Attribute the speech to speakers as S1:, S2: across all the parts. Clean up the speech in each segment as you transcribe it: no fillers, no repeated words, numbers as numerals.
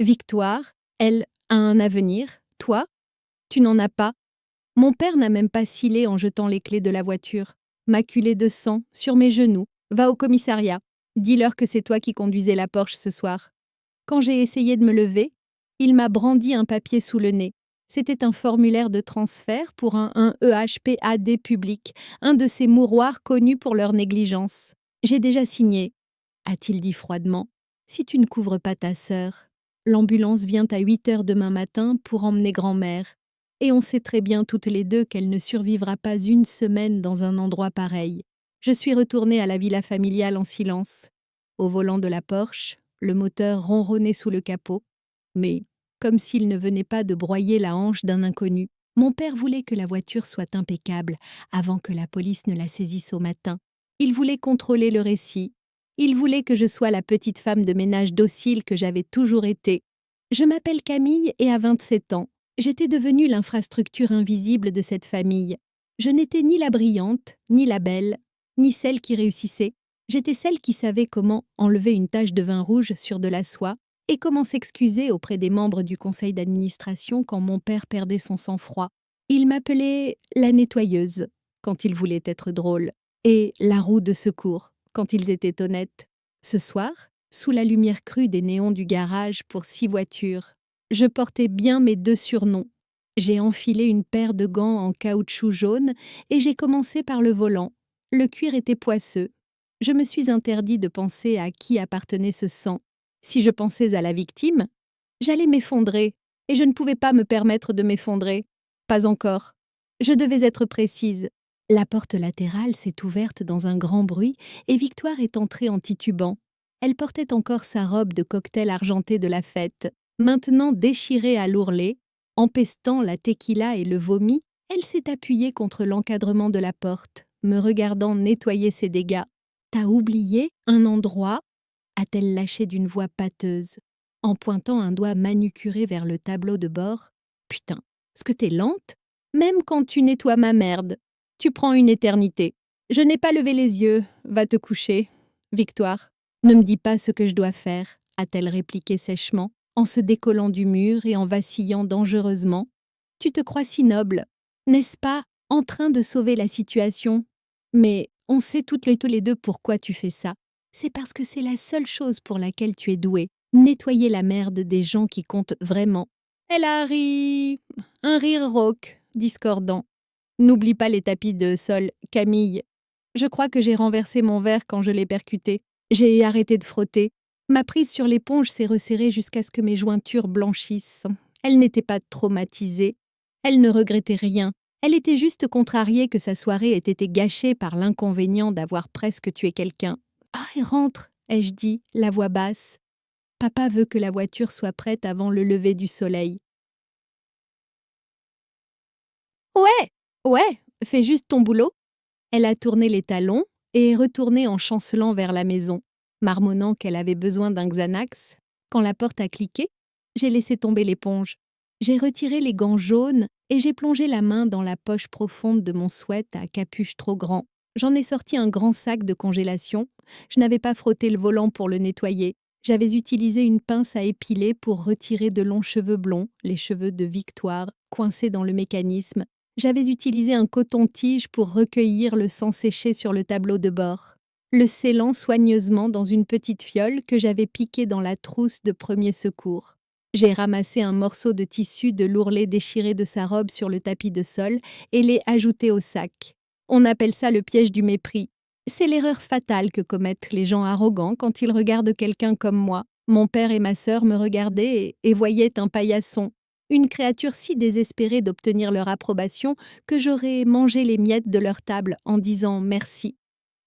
S1: Victoire, elle, a un avenir. Toi, tu n'en as pas. Mon père n'a même pas scellé en jetant les clés de la voiture. Maculé de sang, sur mes genoux. Va au commissariat. Dis-leur que c'est toi qui conduisais la Porsche ce soir. Quand j'ai essayé de me lever, il m'a brandi un papier sous le nez. C'était un formulaire de transfert pour un EHPAD public, un de ces mouroirs connus pour leur négligence. J'ai déjà signé, a-t-il dit froidement. Si tu ne couvres pas ta sœur, l'ambulance vient à 8 heures demain matin pour emmener grand-mère. Et on sait très bien toutes les deux qu'elle ne survivra pas une semaine dans un endroit pareil. Je suis retournée à la villa familiale en silence. Au volant de la Porsche, le moteur ronronnait sous le capot. Mais, comme s'il ne venait pas de broyer la hanche d'un inconnu, mon père voulait que la voiture soit impeccable avant que la police ne la saisisse au matin. Il voulait contrôler le récit. Il voulait que je sois la petite femme de ménage docile que j'avais toujours été. Je m'appelle Camille et à 27 ans, j'étais devenue l'infrastructure invisible de cette famille. Je n'étais ni la brillante, ni la belle, ni celle qui réussissait. J'étais celle qui savait comment enlever une tache de vin rouge sur de la soie et comment s'excuser auprès des membres du conseil d'administration quand mon père perdait son sang-froid. Il m'appelait la nettoyeuse quand il voulait être drôle et la roue de secours quand ils étaient honnêtes. Ce soir, sous la lumière crue des néons du garage pour 6 voitures, je portais bien mes 2 surnoms. J'ai enfilé une paire de gants en caoutchouc jaune et j'ai commencé par le volant. Le cuir était poisseux. Je me suis interdit de penser à qui appartenait ce sang. Si je pensais à la victime, j'allais m'effondrer, et je ne pouvais pas me permettre de m'effondrer. Pas encore. Je devais être précise. La porte latérale s'est ouverte dans un grand bruit, et Victoire est entrée en titubant. Elle portait encore sa robe de cocktail argenté de la fête. Maintenant déchirée à l'ourlet, empestant la tequila et le vomi, elle s'est appuyée contre l'encadrement de la porte, me regardant nettoyer ses dégâts. « T'as oublié un endroit ?» a-t-elle lâché d'une voix pâteuse, en pointant un doigt manucuré vers le tableau de bord. « Putain, est-ce que t'es lente? Même quand tu nettoies ma merde, tu prends une éternité. Je n'ai pas levé les yeux, va te coucher. Victoire, ne me dis pas ce que je dois faire, a-t-elle répliqué sèchement, en se décollant du mur et en vacillant dangereusement. Tu te crois si noble, n'est-ce pas, en train de sauver la situation? Mais on sait toutes les deux pourquoi tu fais ça. C'est parce que c'est la seule chose pour laquelle tu es douée, nettoyer la merde des gens qui comptent vraiment. Elle a ri... un rire rauque, discordant. N'oublie pas les tapis de sol, Camille. Je crois que j'ai renversé mon verre quand je l'ai percuté. J'ai arrêté de frotter. Ma prise sur l'éponge s'est resserrée jusqu'à ce que mes jointures blanchissent. Elle n'était pas traumatisée. Elle ne regrettait rien. Elle était juste contrariée que sa soirée ait été gâchée par l'inconvénient d'avoir presque tué quelqu'un. « Ah, et rentre !» ai-je dit, la voix basse. Papa veut que la voiture soit prête avant le lever du soleil. « Ouais, ouais, fais juste ton boulot. » Elle a tourné les talons et est retournée en chancelant vers la maison, marmonnant qu'elle avait besoin d'un Xanax. Quand la porte a cliqué, j'ai laissé tomber l'éponge. J'ai retiré les gants jaunes et j'ai plongé la main dans la poche profonde de mon sweat à capuche trop grand. J'en ai sorti un grand sac de congélation. Je n'avais pas frotté le volant pour le nettoyer. J'avais utilisé une pince à épiler pour retirer de longs cheveux blonds, les cheveux de Victoire, coincés dans le mécanisme. J'avais utilisé un coton-tige pour recueillir le sang séché sur le tableau de bord, le scellant soigneusement dans une petite fiole que j'avais piquée dans la trousse de premier secours. J'ai ramassé un morceau de tissu de l'ourlet déchiré de sa robe sur le tapis de sol et l'ai ajouté au sac. On appelle ça le piège du mépris. C'est l'erreur fatale que commettent les gens arrogants quand ils regardent quelqu'un comme moi. Mon père et ma sœur me regardaient et voyaient un paillasson, une créature si désespérée d'obtenir leur approbation que j'aurais mangé les miettes de leur table en disant merci.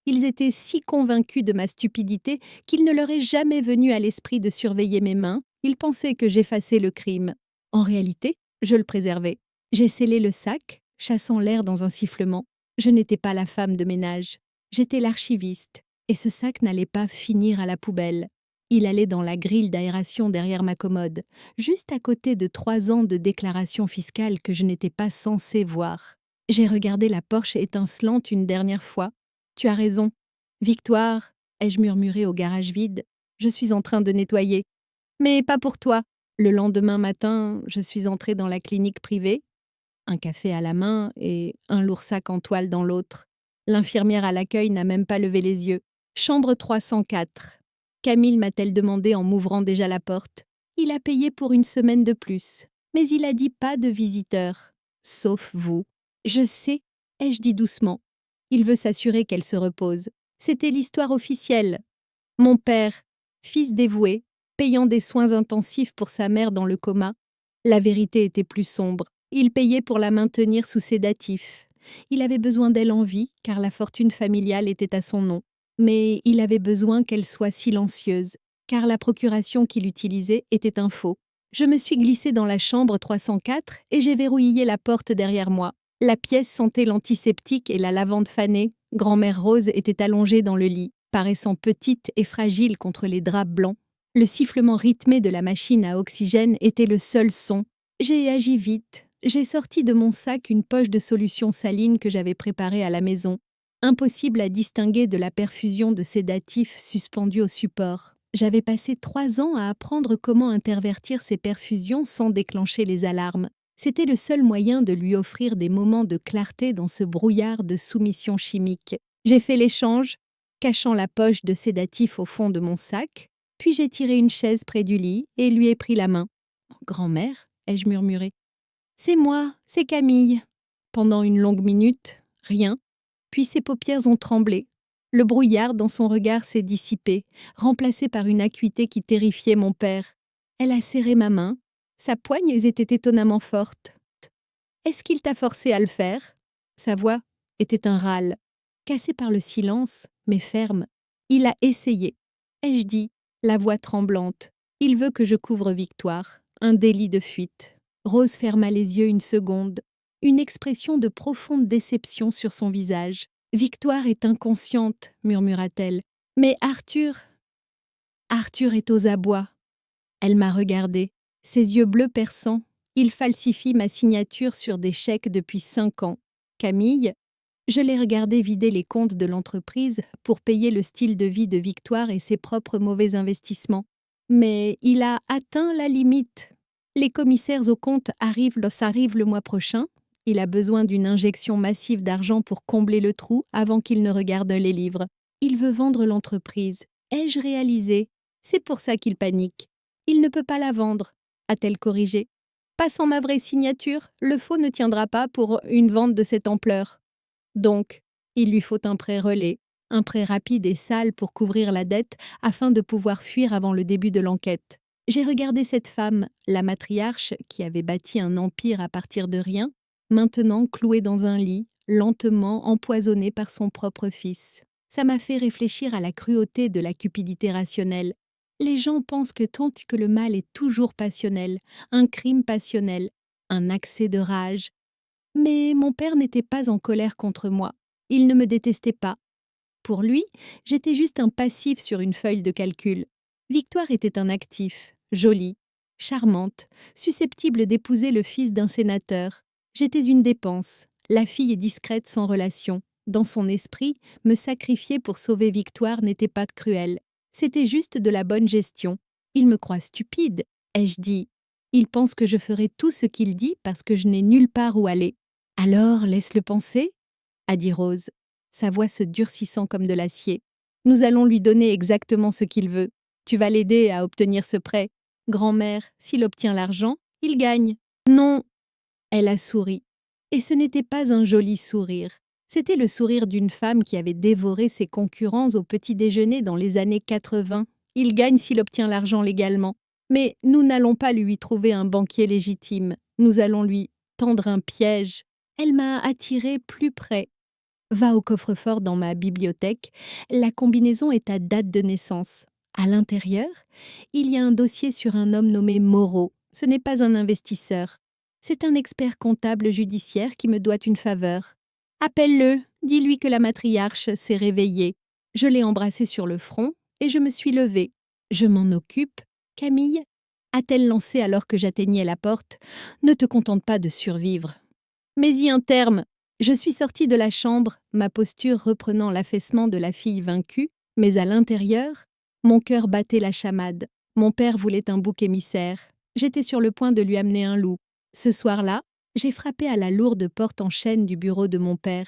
S1: Ils étaient si convaincus de ma stupidité qu'il ne leur est jamais venu à l'esprit de surveiller mes mains. Ils pensaient que j'effaçais le crime. En réalité, je le préservais. J'ai scellé le sac, chassant l'air dans un sifflement. Je n'étais pas la femme de ménage. J'étais l'archiviste, et ce sac n'allait pas finir à la poubelle. Il allait dans la grille d'aération derrière ma commode, juste à côté de 3 ans de déclaration fiscale que je n'étais pas censée voir. J'ai regardé la Porsche étincelante une dernière fois. « Tu as raison. Victoire, ai-je murmuré au garage vide, je suis en train de nettoyer. Mais pas pour toi. Le lendemain matin, je suis entrée dans la clinique privée, un café à la main et un lourd sac en toile dans l'autre. L'infirmière à l'accueil n'a même pas levé les yeux. Chambre 304. Camille m'a-t-elle demandé en m'ouvrant déjà la porte. Il a payé pour une semaine de plus, mais il a dit pas de visiteurs. Sauf vous. Je sais, ai-je dit doucement. Il veut s'assurer qu'elle se repose. C'était l'histoire officielle. Mon père, fils dévoué, payant des soins intensifs pour sa mère dans le coma. La vérité était plus sombre. Il payait pour la maintenir sous sédatif. Il avait besoin d'elle en vie, car la fortune familiale était à son nom. Mais il avait besoin qu'elle soit silencieuse, car la procuration qu'il utilisait était un faux. Je me suis glissée dans la chambre 304 et j'ai verrouillé la porte derrière moi. La pièce sentait l'antiseptique et la lavande fanée. Grand-mère Rose était allongée dans le lit, paraissant petite et fragile contre les draps blancs. Le sifflement rythmé de la machine à oxygène était le seul son. J'ai agi vite. J'ai sorti de mon sac une poche de solution saline que j'avais préparée à la maison. Impossible à distinguer de la perfusion de sédatifs suspendus au support. J'avais passé 3 ans à apprendre comment intervertir ces perfusions sans déclencher les alarmes. C'était le seul moyen de lui offrir des moments de clarté dans ce brouillard de soumission chimique. J'ai fait l'échange, cachant la poche de sédatif au fond de mon sac, puis j'ai tiré une chaise près du lit et lui ai pris la main. « Grand-mère » ai-je murmuré. « C'est moi, c'est Camille. » Pendant une longue minute, rien. Puis ses paupières ont tremblé. Le brouillard dans son regard s'est dissipé, remplacé par une acuité qui terrifiait mon père. Elle a serré ma main. Sa poigne était étonnamment forte. « Est-ce qu'il t'a forcé à le faire ?» Sa voix était un râle, cassé par le silence, mais ferme. Il a essayé. Ai-je dit, la voix tremblante. Il veut que je couvre Victoire. Un délit de fuite. Rose ferma les yeux une seconde. Une expression de profonde déception sur son visage. « Victoire est inconsciente, » murmura-t-elle. « Mais Arthur est aux abois. » Elle m'a regardée. Ses yeux bleus perçants. Il falsifie ma signature sur des chèques depuis 5 ans. Camille, je l'ai regardé vider les comptes de l'entreprise pour payer le style de vie de Victoire et ses propres mauvais investissements. Mais il a atteint la limite. Les commissaires aux comptes arrivent le mois prochain. Il a besoin d'une injection massive d'argent pour combler le trou avant qu'il ne regarde les livres. Il veut vendre l'entreprise. Ai-je réalisé? C'est pour ça qu'il panique. Il ne peut pas la vendre, a-t-elle corrigé. Pas sans ma vraie signature, le faux ne tiendra pas pour une vente de cette ampleur. Donc, il lui faut un prêt relais, un prêt rapide et sale pour couvrir la dette afin de pouvoir fuir avant le début de l'enquête. J'ai regardé cette femme, la matriarche qui avait bâti un empire à partir de rien, maintenant clouée dans un lit, lentement empoisonnée par son propre fils. Ça m'a fait réfléchir à la cruauté de la cupidité rationnelle. Les gens pensent tant que le mal est toujours passionnel, un crime passionnel, un accès de rage. Mais mon père n'était pas en colère contre moi. Il ne me détestait pas. Pour lui, j'étais juste un passif sur une feuille de calcul. Victoire était un actif, jolie, charmante, susceptible d'épouser le fils d'un sénateur. J'étais une dépense, la fille discrète sans relation. Dans son esprit, me sacrifier pour sauver Victoire n'était pas cruel. C'était juste de la bonne gestion. Il me croit stupide, ai-je dit. Il pense que je ferai tout ce qu'il dit parce que je n'ai nulle part où aller. Alors, laisse-le penser, a dit Rose, sa voix se durcissant comme de l'acier. Nous allons lui donner exactement ce qu'il veut. Tu vas l'aider à obtenir ce prêt. Grand-mère, s'il obtient l'argent, il gagne. Non, elle a souri. Et ce n'était pas un joli sourire. C'était le sourire d'une femme qui avait dévoré ses concurrents au petit déjeuner dans les années 80. Il gagne s'il obtient l'argent légalement. Mais nous n'allons pas lui trouver un banquier légitime. Nous allons lui tendre un piège. Elle m'a attirée plus près. Va au coffre-fort dans ma bibliothèque. La combinaison est à date de naissance. À l'intérieur, il y a un dossier sur un homme nommé Moreau. Ce n'est pas un investisseur. C'est un expert comptable judiciaire qui me doit une faveur. Appelle-le, dis-lui que la matriarche s'est réveillée. Je l'ai embrassé sur le front et je me suis levée. Je m'en occupe. Camille, a-t-elle lancé alors que j'atteignais la porte, ne te contente pas de survivre. Mets-y un terme. Je suis sortie de la chambre, ma posture reprenant l'affaissement de la fille vaincue, mais à l'intérieur, mon cœur battait la chamade. Mon père voulait un bouc émissaire. J'étais sur le point de lui amener un loup. Ce soir-là, j'ai frappé à la lourde porte en chêne du bureau de mon père.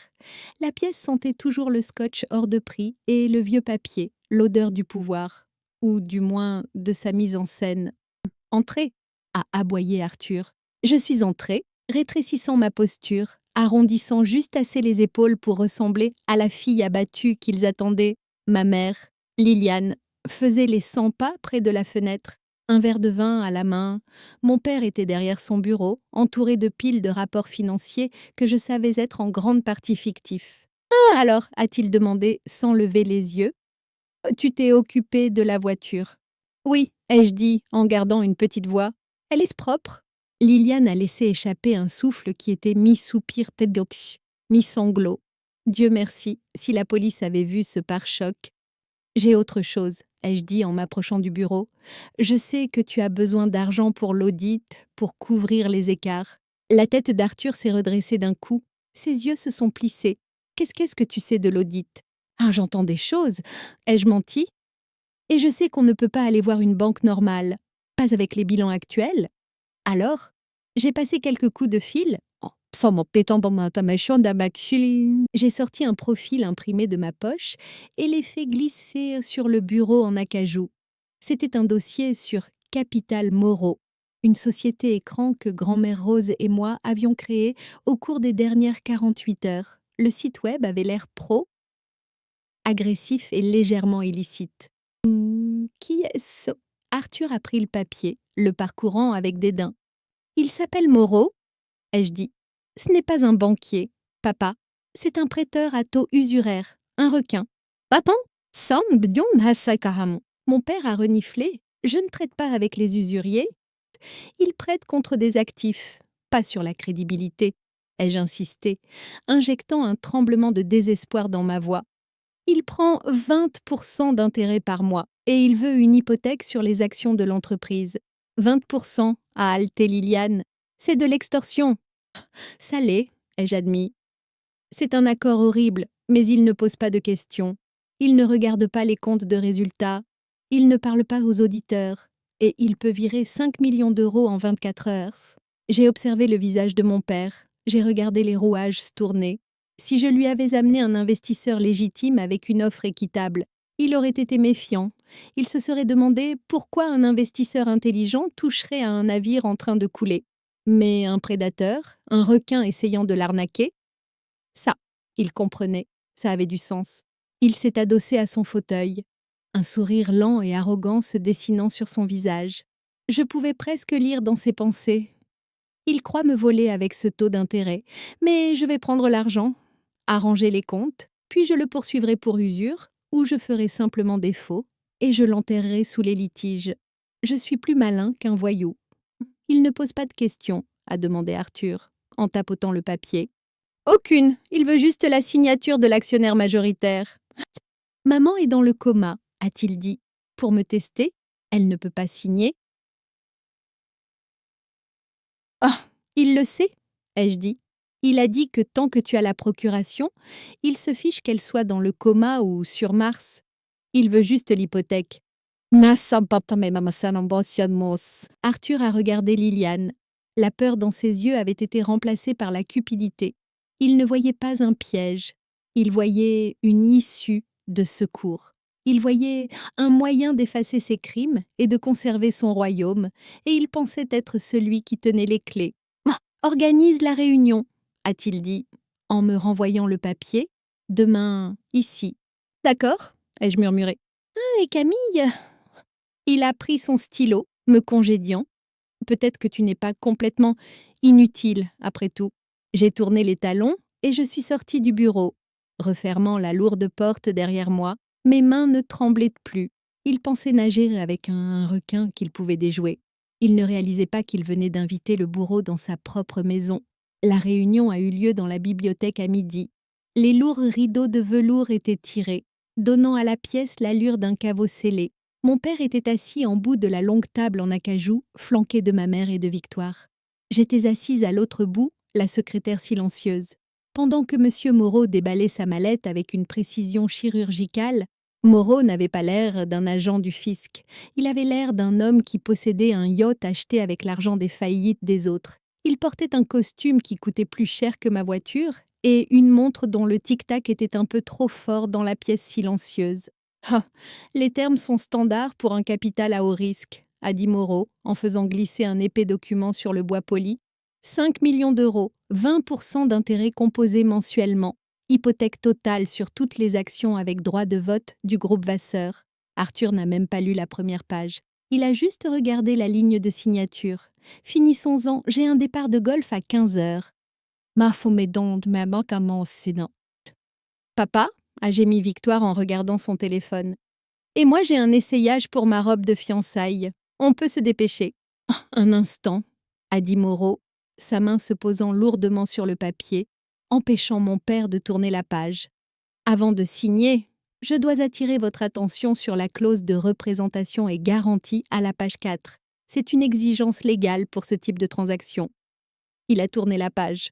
S1: La pièce sentait toujours le scotch hors de prix et le vieux papier, l'odeur du pouvoir, ou du moins de sa mise en scène. Entrez, a aboyé Arthur. Je suis entrée, rétrécissant ma posture, arrondissant juste assez les épaules pour ressembler à la fille abattue qu'ils attendaient. Ma mère, Liliane, faisait les 100 pas près de la fenêtre, un verre de vin à la main. Mon père était derrière son bureau, entouré de piles de rapports financiers que je savais être en grande partie fictifs. Ah alors, a-t-il demandé sans lever les yeux. Tu t'es occupé de la voiture. Oui, ai-je dit en gardant une petite voix. Elle est propre. Liliane a laissé échapper un souffle qui était mi-soupir pédox, mi-sanglot. Dieu merci, si la police avait vu ce pare-choc. J'ai autre chose, ai-je dit en m'approchant du bureau. Je sais que tu as besoin d'argent pour l'audit, pour couvrir les écarts. La tête d'Arthur s'est redressée d'un coup. Ses yeux se sont plissés. Qu'est-ce que tu sais de l'audit? Ah, j'entends des choses. Ai-je menti? Et je sais qu'on ne peut pas aller voir une banque normale. Pas avec les bilans actuels. Alors, j'ai passé quelques coups de fil. Oh, j'ai sorti un profil imprimé de ma poche et l'ai fait glisser sur le bureau en acajou. C'était un dossier sur Capital Moreau, une société écran que grand-mère Rose et moi avions créée au cours des dernières 48 heures. Le site web avait l'air pro, agressif et légèrement illicite. Qui est-ce? Arthur a pris le papier, le parcourant avec dédain. Il s'appelle Moreau, ai-je dit. Ce n'est pas un banquier, papa. C'est un prêteur à taux usuraire, un requin. Papa, mon père a reniflé. Je ne traite pas avec les usuriers. Il prête contre des actifs, pas sur la crédibilité, ai-je insisté, injectant un tremblement de désespoir dans ma voix. Il prend 20% d'intérêt par mois et il veut une hypothèque sur les actions de l'entreprise. 20%, a haleté Liliane. C'est de l'extorsion. Ça l'est, ai-je admis. C'est un accord horrible, mais il ne pose pas de questions. Il ne regarde pas les comptes de résultats. Il ne parle pas aux auditeurs. Et il peut virer 5 millions d'euros en 24 heures. J'ai observé le visage de mon père. J'ai regardé les rouages se tourner. Si je lui avais amené un investisseur légitime avec une offre équitable, il aurait été méfiant. Il se serait demandé pourquoi un investisseur intelligent toucherait à un navire en train de couler. Mais un prédateur, un requin essayant de l'arnaquer, ça, il comprenait, ça avait du sens. Il s'est adossé à son fauteuil, un sourire lent et arrogant se dessinant sur son visage. Je pouvais presque lire dans ses pensées. Il croit me voler avec ce taux d'intérêt, mais je vais prendre l'argent, arranger les comptes, puis je le poursuivrai pour usure, ou je ferai simplement défaut, et je l'enterrerai sous les litiges. Je suis plus malin qu'un voyou. Il ne pose pas de questions, a demandé Arthur, en tapotant le papier. Aucune, il veut juste la signature de l'actionnaire majoritaire. Maman est dans le coma, a-t-il dit. Pour me tester, elle ne peut pas signer. Ah, il le sait, ai-je dit. Il a dit que tant que tu as la procuration, il se fiche qu'elle soit dans le coma ou sur Mars. Il veut juste l'hypothèque. Arthur a regardé Liliane. La peur dans ses yeux avait été remplacée par la cupidité. Il ne voyait pas un piège. Il voyait une issue de secours. Il voyait un moyen d'effacer ses crimes et de conserver son royaume, et il pensait être celui qui tenait les clés. Ah, organise la réunion, a-t-il dit, en me renvoyant le papier. Demain, ici. D'accord, ai-je murmuré. Ah, et Camille? Il a pris son stylo, me congédiant. Peut-être que tu n'es pas complètement inutile, après tout. J'ai tourné les talons et je suis sortie du bureau. Refermant la lourde porte derrière moi, mes mains ne tremblaient plus. Il pensait nager avec un requin qu'il pouvait déjouer. Il ne réalisait pas qu'il venait d'inviter le bourreau dans sa propre maison. La réunion a eu lieu dans la bibliothèque à midi. Les lourds rideaux de velours étaient tirés, donnant à la pièce l'allure d'un caveau scellé. Mon père était assis en bout de la longue table en acajou, flanqué de ma mère et de Victoire. J'étais assise à l'autre bout, la secrétaire silencieuse. Pendant que M. Moreau déballait sa mallette avec une précision chirurgicale, Moreau n'avait pas l'air d'un agent du fisc. Il avait l'air d'un homme qui possédait un yacht acheté avec l'argent des faillites des autres. Il portait un costume qui coûtait plus cher que ma voiture et une montre dont le tic-tac était un peu trop fort dans la pièce silencieuse. Ah, les termes sont standards pour un capital à haut risque, a dit Moreau en faisant glisser un épais document sur le bois poli. 5 millions d'euros, 20% d'intérêt composé mensuellement. Hypothèque totale sur toutes les actions avec droit de vote du groupe Vasseur. Arthur n'a même pas lu la première page. Il a juste regardé la ligne de signature. Finissons-en, j'ai un départ de golf à 15 heures. Ma fomedonde, ma banque à mon sédant. Papa, a gémi Victoire en regardant son téléphone. Et moi j'ai un essayage pour ma robe de fiançailles. On peut se dépêcher. Un instant, a dit Moreau, sa main se posant lourdement sur le papier, empêchant mon père de tourner la page. Avant de signer, je dois attirer votre attention sur la clause de représentation et garantie à la page 4. C'est une exigence légale pour ce type de transaction. Il a tourné la page.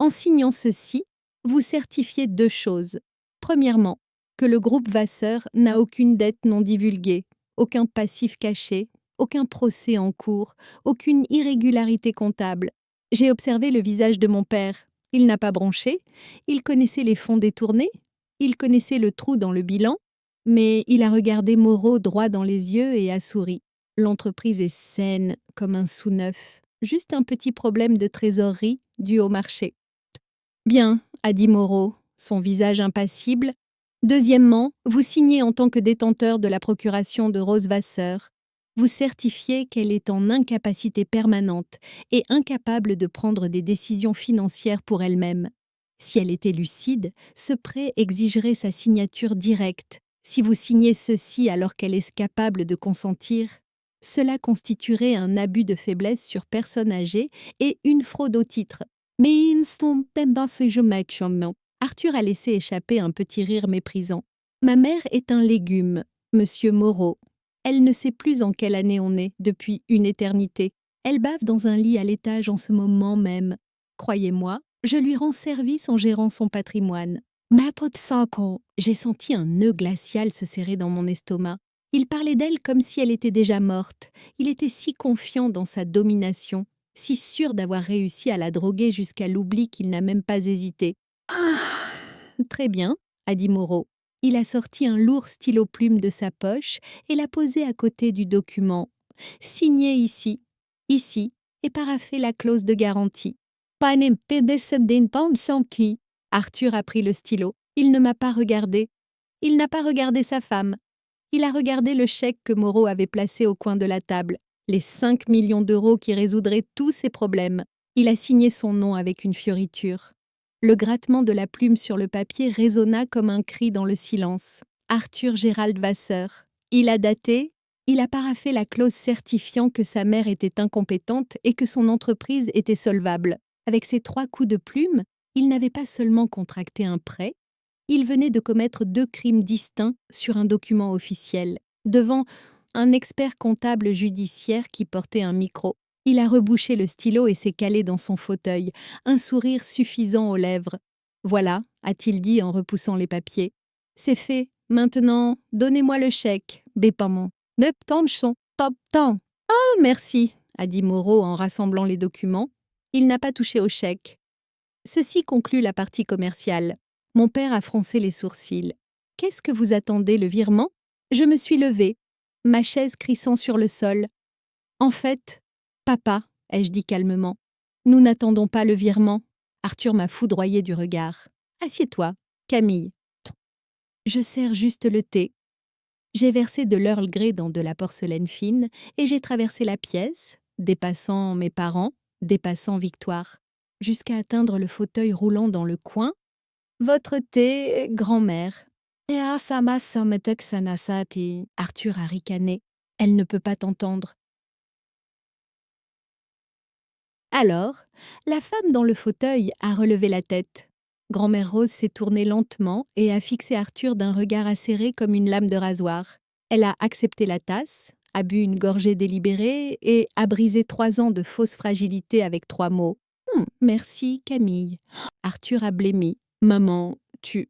S1: En signant ceci, vous certifiez 2 choses. Premièrement, que le groupe Vasseur n'a aucune dette non divulguée, aucun passif caché, aucun procès en cours, aucune irrégularité comptable. J'ai observé le visage de mon père. Il n'a pas bronché, il connaissait les fonds détournés, il connaissait le trou dans le bilan, mais il a regardé Moreau droit dans les yeux et a souri. L'entreprise est saine comme un sous-neuf, juste un petit problème de trésorerie dû au marché. Bien, a dit Moreau, son visage impassible. Deuxièmement, vous signez en tant que détenteur de la procuration de Rose Vasseur. Vous certifiez qu'elle est en incapacité permanente et incapable de prendre des décisions financières pour elle-même. Si elle était lucide, ce prêt exigerait sa signature directe. Si vous signez ceci alors qu'elle est capable de consentir, cela constituerait un abus de faiblesse sur personne âgée et une fraude au titre. Mais Arthur a laissé échapper un petit rire méprisant. Ma mère est un légume, monsieur Moreau. Elle ne sait plus en quelle année on est, depuis une éternité. Elle bave dans un lit à l'étage en ce moment même. Croyez-moi, je lui rends service en gérant son patrimoine. Ma pote Sako, j'ai senti un nœud glacial se serrer dans mon estomac. Il parlait d'elle comme si elle était déjà morte. Il était si confiant dans sa domination, si sûr d'avoir réussi à la droguer jusqu'à l'oubli qu'il n'a même pas hésité. « Très bien, a dit Moreau. Il a sorti un lourd stylo-plume de sa poche et l'a posé à côté du document. Signez ici, et paraphez la clause de garantie. Arthur a pris le stylo. Il ne m'a pas regardé. Il n'a pas regardé sa femme. Il a regardé le chèque que Moreau avait placé au coin de la table, les 5 millions d'euros qui résoudraient tous ses problèmes. Il a signé son nom avec une fioriture. Le grattement de la plume sur le papier résonna comme un cri dans le silence. Arthur Gérald Vasseur. Il a daté, il a paraphé la clause certifiant que sa mère était incompétente et que son entreprise était solvable. Avec ces 3 coups de plume, il n'avait pas seulement contracté un prêt, il venait de commettre 2 crimes distincts sur un document officiel, devant un expert comptable judiciaire qui portait un micro. Il a rebouché le stylo et s'est calé dans son fauteuil, un sourire suffisant aux lèvres. « Voilà », a-t-il dit en repoussant les papiers. « C'est fait. Maintenant, donnez-moi le chèque, Bépamon. Neptanchon, top temps. »« Oh, merci », a dit Moreau en rassemblant les documents. Il n'a pas touché au chèque. Ceci conclut la partie commerciale. Mon père a froncé les sourcils. « Qu'est-ce que vous attendez, le virement ?» Je me suis levée, ma chaise crissant sur le sol. « En fait, papa, ai-je dit calmement, nous n'attendons pas le virement. » Arthur m'a foudroyé du regard. « Assieds-toi, Camille. » Je sers juste le thé. J'ai versé de l'Earl Grey dans de la porcelaine fine et j'ai traversé la pièce, dépassant mes parents, dépassant Victoire, jusqu'à atteindre le fauteuil roulant dans le coin. « Votre thé, grand-mère. » Arthur a ricané. « Elle ne peut pas t'entendre. » Alors, la femme dans le fauteuil a relevé la tête. Grand-mère Rose s'est tournée lentement et a fixé Arthur d'un regard acéré comme une lame de rasoir. Elle a accepté la tasse, a bu une gorgée délibérée et a brisé 3 ans de fausse fragilité avec 3 mots. « Merci, Camille. » Arthur a blêmi. « Maman, tu... »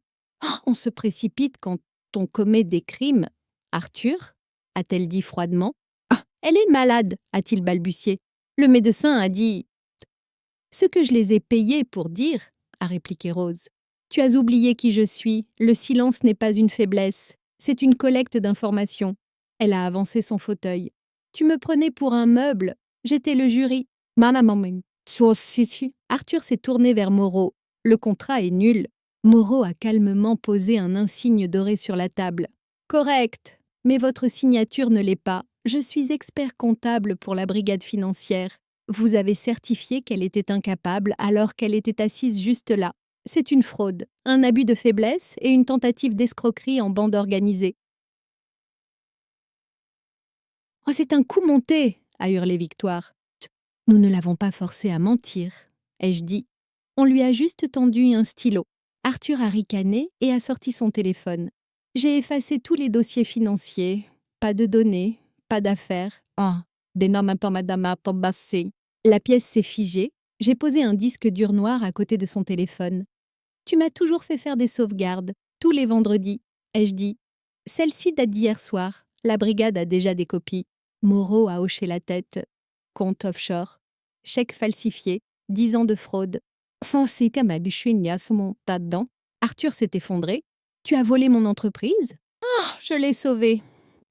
S1: On se précipite quand On commet des crimes. Arthur, a-t-elle dit froidement. Ah, elle est malade, a-t-il balbutié. Le médecin a dit. Ce que je les ai payés pour dire, a répliqué Rose. Tu as oublié qui je suis. Le silence n'est pas une faiblesse. C'est une collecte d'informations. Elle a avancé son fauteuil. Tu me prenais pour un meuble. J'étais le jury. Arthur s'est tourné vers Moreau. Le contrat est nul. Moreau a calmement posé un insigne doré sur la table. Correct, mais votre signature ne l'est pas. Je suis expert comptable pour la brigade financière. Vous avez certifié qu'elle était incapable alors qu'elle était assise juste là. C'est une fraude, un abus de faiblesse et une tentative d'escroquerie en bande organisée. Oh, c'est un coup monté, a hurlé Victoire. Nous ne l'avons pas forcé à mentir, ai-je dit. On lui a juste tendu un stylo. Arthur a ricané et a sorti son téléphone. J'ai effacé tous les dossiers financiers. Pas de données, pas d'affaires. Ah, des normes madame a embassé. La pièce s'est figée. J'ai posé un disque dur noir à côté de son téléphone. Tu m'as toujours fait faire des sauvegardes, tous les vendredis, ai-je dit. Celle-ci date d'hier soir. La brigade a déjà des copies. Moreau a hoché la tête. Compte offshore. Chèque falsifié. 10 ans de fraude. Censé qu'à ma bichuinia sur mon tas-dedans. Arthur s'est effondré. Tu as volé mon entreprise? Ah, je l'ai sauvé.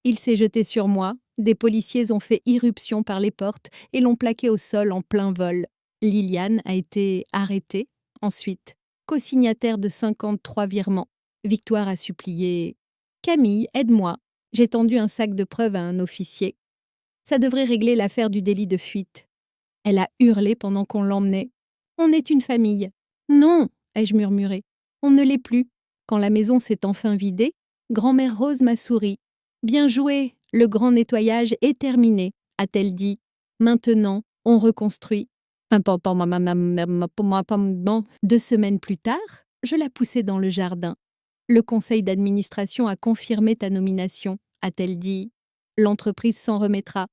S1: Il s'est jeté sur moi. Des policiers ont fait irruption par les portes et l'ont plaqué au sol en plein vol. Liliane a été arrêtée. Ensuite, co-signataire de 53 virements. Victoire a supplié. Camille, aide-moi. J'ai tendu un sac de preuves à un officier. Ça devrait régler l'affaire du délit de fuite. Elle a hurlé pendant qu'on l'emmenait. On est une famille. Non, ai-je murmuré. On ne l'est plus. Quand la maison s'est enfin vidée, grand-mère Rose m'a souri. Bien joué, le grand nettoyage est terminé, a-t-elle dit. Maintenant, on reconstruit. 2 semaines plus tard, je la poussai dans le jardin. Le conseil d'administration a confirmé ta nomination, a-t-elle dit. L'entreprise s'en remettra.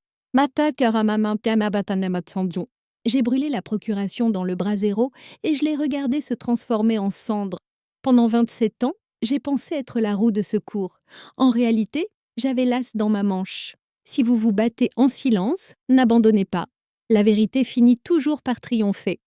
S1: J'ai brûlé la procuration dans le brasero et je l'ai regardée se transformer en cendre. Pendant 27 ans, j'ai pensé être la roue de secours. En réalité, j'avais l'as dans ma manche. Si vous vous battez en silence, n'abandonnez pas. La vérité finit toujours par triompher.